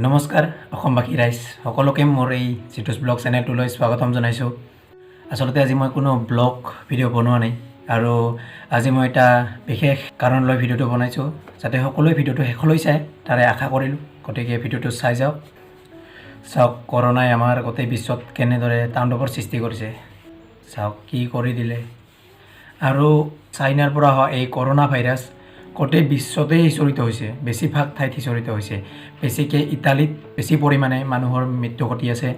নমস্কাৰ অসমবাসী ৰাইজ সকলোকে মোৰ এই জিতুছ ব্লগ চেনেলটোলৈ স্বাগতম জনাইছোঁ। আচলতে আজি মই কোনো ব্লগ ভিডিঅ' বনোৱা নাই আৰু আজি মই এটা বিশেষ কাৰণ লৈ ভিডিঅ'টো বনাইছোঁ যাতে সকলোৱে ভিডিঅ'টো শেষলৈ চায় তাৰে আশা কৰিলোঁ। গতিকে ভিডিঅ'টো চাই যাওক। চাওক কৰোনাই আমাৰ গোটেই বিশ্বত কেনেদৰে তাণ্ডৱৰ সৃষ্টি কৰিছে, চাওক কি কৰি দিলে। আৰু চাইনাৰ পৰা হোৱা এই কৰোনা ভাইৰাছ গোটেই বিশ্বতেই সিঁচৰিত হৈছে, বেছিভাগ ঠাইত সিঁচৰিত হৈছে। বেছিকৈ ইটালীত বেছি পৰিমাণে মানুহৰ মৃত্যু ঘটি আছে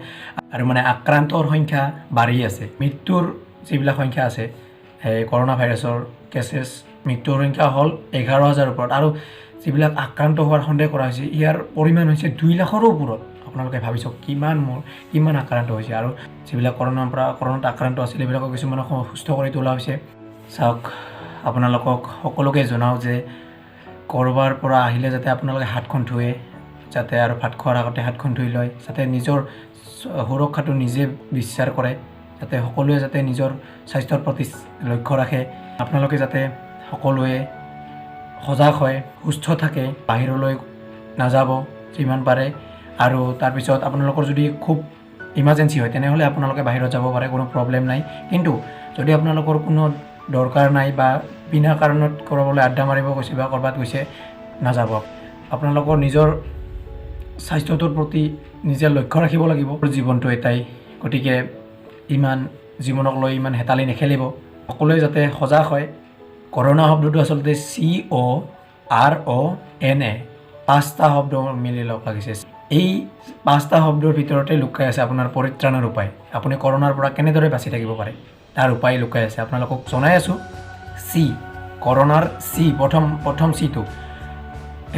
আৰু আক্ৰান্তৰ সংখ্যা বাঢ়ি আছে। মৃত্যুৰ যিবিলাক সংখ্যা আছে এই কৰোনা ভাইৰাছৰ কেছেছ, মৃত্যুৰ সংখ্যা হ'ল 11,000 ওপৰত আৰু যিবিলাক আক্ৰান্ত হোৱাৰ সন্দেহ কৰা হৈছে ইয়াৰ পৰিমাণ হৈছে 2 লাখৰো ওপৰত। আপোনালোকে ভাবি চাওক কিমান আক্ৰান্ত হৈছে আৰু যিবিলাক কৰোনাত আক্ৰান্ত আছিল এইবিলাকক কিছুমানক সুস্থ কৰি তোলা হৈছে। চাওক আপোনালোকক সকলোকে জনাওঁ যে ক'ৰবাৰ পৰা আহিলে যাতে আপোনালোকে হাতখন ধুৱে, যাতে আৰু ভাত খোৱাৰ আগতে হাতখন ধুই লয়, যাতে নিজৰ সুৰক্ষাটো নিজে বিচাৰ কৰে, যাতে সকলোৱে যাতে নিজৰ স্বাস্থ্যৰ প্ৰতি লক্ষ্য ৰাখে। আপোনালোকে যাতে সকলোৱে সজাগ হয়, সুস্থ থাকে, বাহিৰলৈ নাযাব যিমান পাৰে। আৰু তাৰপিছত আপোনালোকৰ যদি খুব ইমাৰ্জেঞ্চি হয় তেনেহ'লে আপোনালোকে বাহিৰত যাব পাৰে, কোনো প্ৰব্লেম নাই। কিন্তু যদি আপোনালোকৰ কোনো দৰকাৰ নাই বা বিনা কাৰণত ক'ৰবালৈ আড্ডা মাৰিব গৈছে বা ক'ৰবাত গৈছে, নাযাব। আপোনালোকৰ নিজৰ স্বাস্থ্যটোৰ প্ৰতি নিজে লক্ষ্য ৰাখিব লাগিব। জীৱনটো এটাই, গতিকে জীৱনক লৈ ইমান হেতালি নেখেলিব। সকলোৱে যাতে সজাগ হয়। কৰোনা শব্দটো আচলতে CORONA 5টা শব্দ মিলি লগ লাগিছে। এই 5টা শব্দৰ ভিতৰতে লুকাই আছে আপোনাৰ পৰিত্ৰাণৰ উপায়। আপুনি কৰোনাৰ পৰা কেনেদৰে বাচি থাকিব পাৰে তাৰ উপায় লুকাই আছে। আপোনালোকক জনাই আছোঁ। কৰোনাৰ প্ৰথম চিটো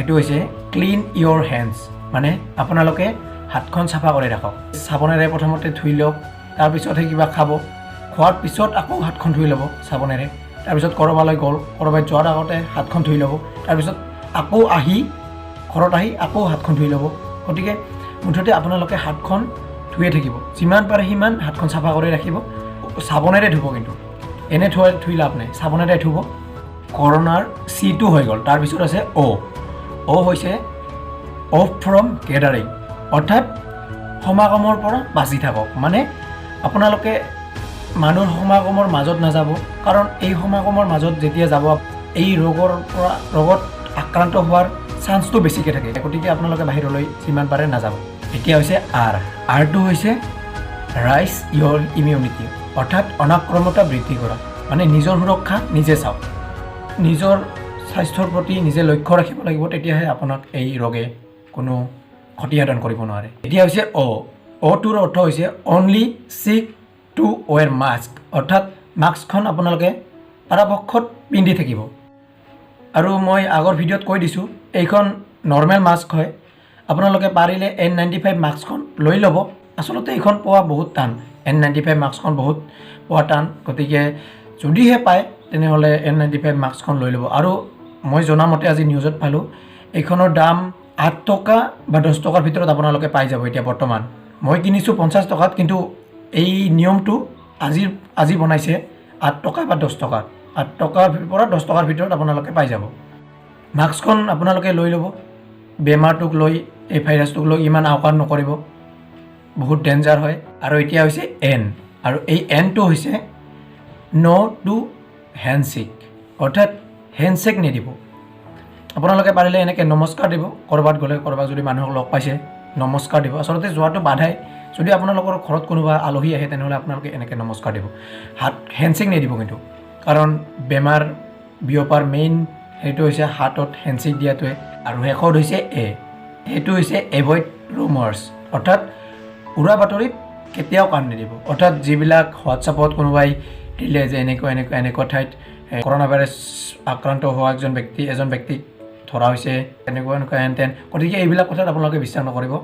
এইটো হৈছে ক্লিন ইয়'ৰ হেণ্ডছ, মানে আপোনালোকে হাতখন চাফা কৰি ৰাখক। চাবোনেৰে প্ৰথমতে ধুই লওক, তাৰপিছতহে কিবা খাব। খোৱাৰ পিছত আকৌ হাতখন ধুই ল'ব চাবোনেৰে। তাৰপিছত ক'ৰবালৈ ক'ৰবাত যোৱাৰ আগতে হাতখন ধুই ল'ব। তাৰপিছত আকৌ ঘৰত আহি আকৌ হাতখন ধুই ল'ব। গতিকে মুঠতে আপোনালোকে হাতখন ধুয়ে থাকিব, যিমান পাৰে সিমান হাতখন চাফা কৰি ৰাখিব। চাবোনেৰে ধুব, কিন্তু এনে ধুই লাভ নাই, চাবোনেৰে ধুব। কৰোনাৰ চিটো হৈ গ'ল। তাৰপিছত আছে অ' হৈছে অফ ফ্ৰম গেডাৰিং, অৰ্থাৎ সমাগমৰ পৰা বাচি থাকক। মানে আপোনালোকে মানুহৰ সমাগমৰ মাজত নাযাব, কাৰণ এই সমাগমৰ মাজত যেতিয়া যাব এই ৰোগত আক্ৰান্ত হোৱাৰ চান্সটো বেছিকৈ থাকে। গতিকে আপোনালোকে বাহিৰলৈ যিমান পাৰে নাযাব। এতিয়া হৈছে আৰটো হৈছে ৰাইজ ইয়'ৰ ইমিউনিটি, অৰ্থাৎ অনাক্ৰমতা বৃদ্ধি কৰা। মানে নিজৰ সুৰক্ষা নিজে চাওক, নিজৰ স্বাস্থ্যৰ প্ৰতি নিজে লক্ষ্য ৰাখিব লাগিব, তেতিয়াহে আপোনাক এই ৰোগে কোনো ক্ষতিসাধন কৰিব নোৱাৰে। এতিয়া হৈছে অ'টোৰ অৰ্থ হৈছে অনলি ছিক টু ৱেৰ মাস্ক, অৰ্থাৎ মাস্কখন আপোনালোকে পৰাপক্ষত পিন্ধি থাকিব। আৰু মই আগৰ ভিডিঅ'ত কৈ দিছোঁ এইখন নৰ্মেল মাস্ক হয়। আপোনালোকে পাৰিলে N95 মাস্কখন লৈ ল'ব। আচলতে এইখন পোৱা বহুত টান, N95 মাস্কখন বহুত পোৱা টান। গতিকে যদিহে পায় তেনেহ'লে N95 মাস্কখন লৈ ল'ব। আৰু মই জনামতে আজি নিউজত পালোঁ এইখনৰ দাম 8 টকা বা 10 টকাৰ ভিতৰত আপোনালোকে পাই যাব। এতিয়া বৰ্তমান মই কিনিছোঁ 50 টকাত, কিন্তু এই নিয়মটো আজি বনাইছে 8 টকা বা 10 টকাত। 8 টকাৰ পৰা 10 টকাৰ ভিতৰত আপোনালোকে পাই যাব। মাস্কখন আপোনালোকে লৈ ল'ব। বেমাৰটোক লৈ, এই ভাইৰাছটোক লৈ ইমান আওকাণ নকৰিব, বহুত ডেঞ্জাৰ হয়। আৰু এতিয়া হৈছে N, আৰু এই Nটো হৈছে ন' টু হেণ্ডশ্বেক, অৰ্থাৎ হেণ্ডশ্বেক নিদিব। আপোনালোকে পাৰিলে এনেকৈ নমস্কাৰ দিব। ক'ৰবাত গ'লে, ক'ৰবাত যদি মানুহক লগ পাইছে নমস্কাৰ দিব। আচলতে যোৱাটো বাধাই। যদি আপোনালোকৰ ঘৰত কোনোবা আলহী আহে তেনেহ'লে আপোনালোকে এনেকৈ নমস্কাৰ দিব, হেণ্ডশ্বেক নিদিব। কিন্তু কাৰণ বেমাৰ বিয়পাৰ মেইন সেইটো হৈছে হাতত হেণ্ডশ্বেক দিয়াটোৱে। আৰু শেষত হৈছে সেইটো হৈছে এভইড ৰুমাৰ্ছ, অৰ্থাৎ উৰা বাতৰিত কেতিয়াও কাণ নিদিব। অৰ্থাৎ যিবিলাক হোৱাটছআপত কোনোবাই দিলে যে এনেকুৱা ঠাইত কৰোনা ভাইৰাছ আক্ৰান্ত হোৱা এজন ব্যক্তিক ধৰা হৈছে, এনেকুৱা হেন। গতিকে এইবিলাক কথাত আপোনালোকে বিশ্বাস নকৰিব।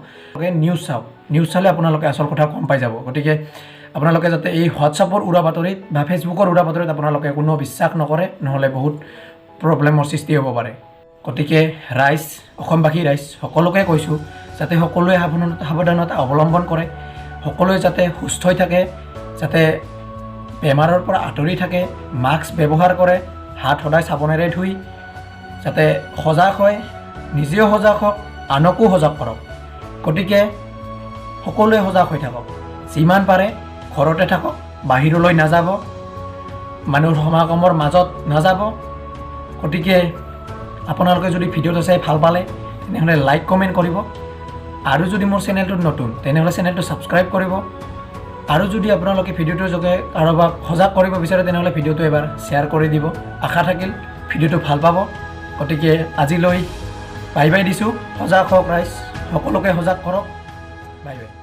নিউজ চালে আপোনালোকে আচল কথা গম পাই যাব। গতিকে আপোনালোকে যাতে এই হোৱাটছআপৰ উৰা বাতৰিত বা ফেচবুকৰ উৰা বাতৰিত আপোনালোকে কোনো বিশ্বাস নকৰে, নহ'লে বহুত প্ৰব্লেমৰ সৃষ্টি হ'ব পাৰে। গতিকে অসমবাসী ৰাইজ সকলোকে কৈছোঁ যাতে সকলোৱে সাৱধানতা অৱলম্বন কৰে, সকলোৱে যাতে সুস্থ হৈ থাকে, যাতে বেমাৰৰ পৰা আঁতৰি থাকে, মাস্ক ব্যৱহাৰ কৰে, হাত সদায় চাবোনেৰে ধুই, যাতে সজাগ হয়, নিজেও সজাগ হওক, আনকো সজাগ কৰক। গতিকে সকলোৱে সজাগ হৈ থাকক, যিমান পাৰে ঘৰতে থাকক, বাহিৰলৈ নাযাব, মানুহৰ সমাগমৰ মাজত নাযাব। গতিকে আপোনালোকে যদি ভিডিঅ'টো চাই ভাল পালে তেনেহ'লে লাইক কমেণ্ট কৰিব, আৰু যদি মোৰ চেনেলটোত নতুন তেনেহ'লে চেনেলটো ছাবস্ক্ৰাইব কৰিব, আৰু যদি আপোনালোকে ভিডিঅ'টোৰ যোগে কাৰোবাক সজাগ কৰিব বিচাৰে তেনেহ'লে ভিডিঅ'টো এবাৰ শ্বেয়াৰ কৰি দিব। আশা থাকিল ভিডিঅ'টো ভাল পাব। গতিকে আজিলৈ বাই বাই দিছোঁ। সজাগ হওক ৰাইজ, সকলোকে সজাগ কৰক। Bye bye.